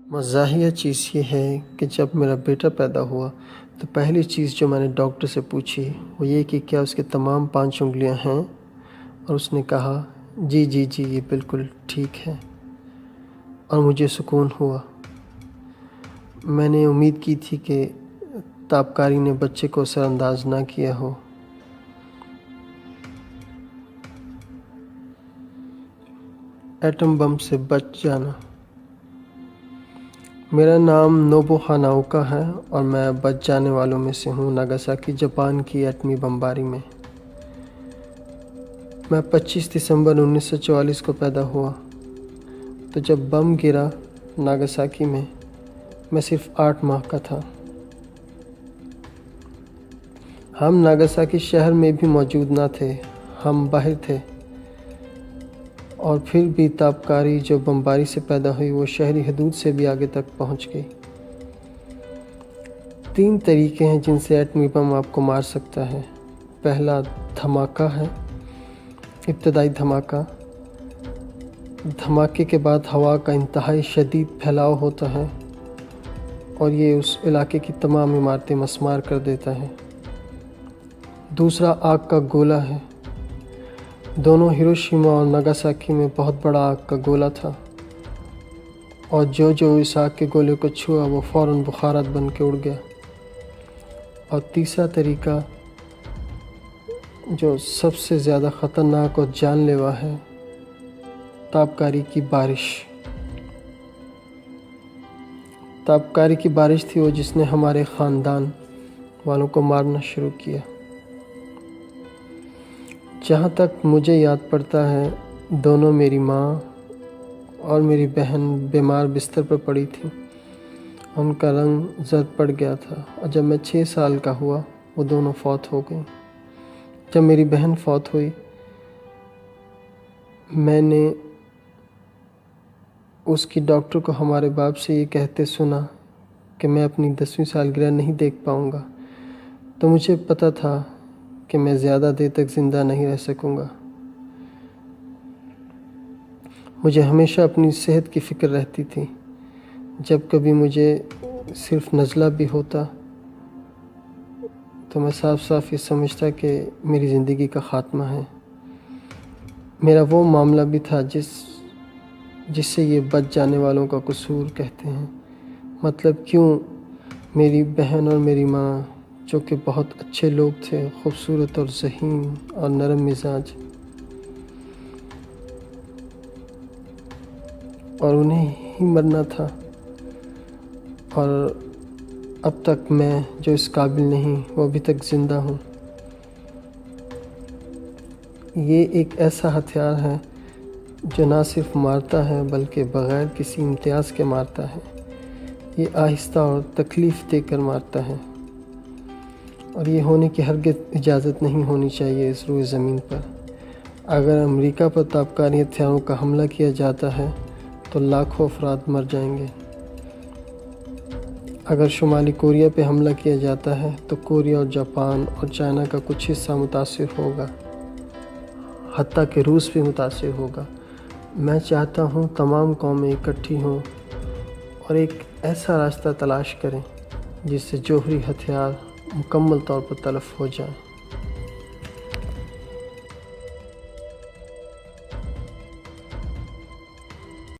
مزاحیہ چیز یہ ہے کہ جب میرا بیٹا پیدا ہوا تو پہلی چیز جو میں نے ڈاکٹر سے پوچھی وہ یہ کہ کیا اس کے تمام 5 انگلیاں ہیں، اور اس نے کہا جی جی جی یہ بالکل ٹھیک ہے، اور مجھے سکون ہوا۔ میں نے امید کی تھی کہ تابکاری نے بچے کو اثر انداز نہ کیا ہو۔ ایٹم بم سے بچ جانا۔ میرا نام نوبو ہاناؤکا ہے اور میں بچ جانے والوں میں سے ہوں ناگاساکی جاپان کی ایٹمی بمباری میں۔ میں 25 دسمبر 1944 کو پیدا ہوا، تو جب بم گرا ناگاساکی میں صرف 8 ماہ کا تھا۔ ہم ناگاساکی شہر میں بھی موجود نہ تھے، ہم باہر تھے، اور پھر بھی تابکاری جو بمباری سے پیدا ہوئی وہ شہری حدود سے بھی آگے تک پہنچ گئی۔ 3 طریقے ہیں جن سے ایٹمی بم آپ کو مار سکتا ہے۔ پہلا دھماکہ ہے، ابتدائی دھماکہ۔ دھماکے کے بعد ہوا کا انتہائی شدید پھیلاؤ ہوتا ہے اور یہ اس علاقے کی تمام عمارتیں مسمار کر دیتا ہے۔ دوسرا آگ کا گولہ ہے۔ دونوں ہیروشیما اور ناگاساکی میں بہت بڑا آگ کا گولہ تھا، اور جو اس آگ کے گولے کو چھوا وہ فوراً بخارات بن کے اڑ گیا۔ اور تیسرا طریقہ جو سب سے زیادہ خطرناک اور جان لیوا ہے، تابکاری کی بارش۔ تابکاری کی بارش تھی وہ جس نے ہمارے خاندان والوں کو مارنا شروع کیا۔ جہاں تک مجھے یاد پڑتا ہے، دونوں میری ماں اور میری بہن بیمار بستر پر پڑی تھیں۔ ان کا رنگ زرد پڑ گیا تھا، اور جب میں 6 سال کا ہوا وہ دونوں فوت ہو گئیں۔ جب میری بہن فوت ہوئی، میں نے اس کی ڈاکٹر کو ہمارے باپ سے یہ کہتے سنا کہ میں اپنی 10ویں سالگرہ نہیں دیکھ پاؤں گا، تو مجھے پتہ تھا کہ میں زیادہ دیر تک زندہ نہیں رہ سکوں گا۔ مجھے ہمیشہ اپنی صحت کی فکر رہتی تھی۔ جب کبھی مجھے صرف نزلہ بھی ہوتا تو میں صاف صاف یہ سمجھتا کہ میری زندگی کا خاتمہ ہے۔ میرا وہ معاملہ بھی تھا جس سے یہ بچ جانے والوں کا قصور کہتے ہیں۔ مطلب کیوں میری بہن اور میری ماں، جو کہ بہت اچھے لوگ تھے، خوبصورت اور ذہین اور نرم مزاج، اور انہیں ہی مرنا تھا، اور اب تک میں جو اس قابل نہیں وہ ابھی تک زندہ ہوں۔ یہ ایک ایسا ہتھیار ہے جو نہ صرف مارتا ہے بلکہ بغیر کسی امتیاز کے مارتا ہے۔ یہ آہستہ اور تکلیف دے کر مارتا ہے، اور یہ ہونے کی ہرگز اجازت نہیں ہونی چاہیے اس روئے زمین پر۔ اگر امریکہ پر تابکاری ہتھیاروں کا حملہ کیا جاتا ہے تو لاکھوں افراد مر جائیں گے۔ اگر شمالی کوریا پہ حملہ کیا جاتا ہے تو کوریا اور جاپان اور چائنا کا کچھ حصہ متاثر ہوگا، حتیٰ کہ روس بھی متاثر ہوگا۔ میں چاہتا ہوں تمام قومیں اکٹھی ہوں اور ایک ایسا راستہ تلاش کریں جس سے جوہری ہتھیار مکمل طور پر تلف ہو جائیں۔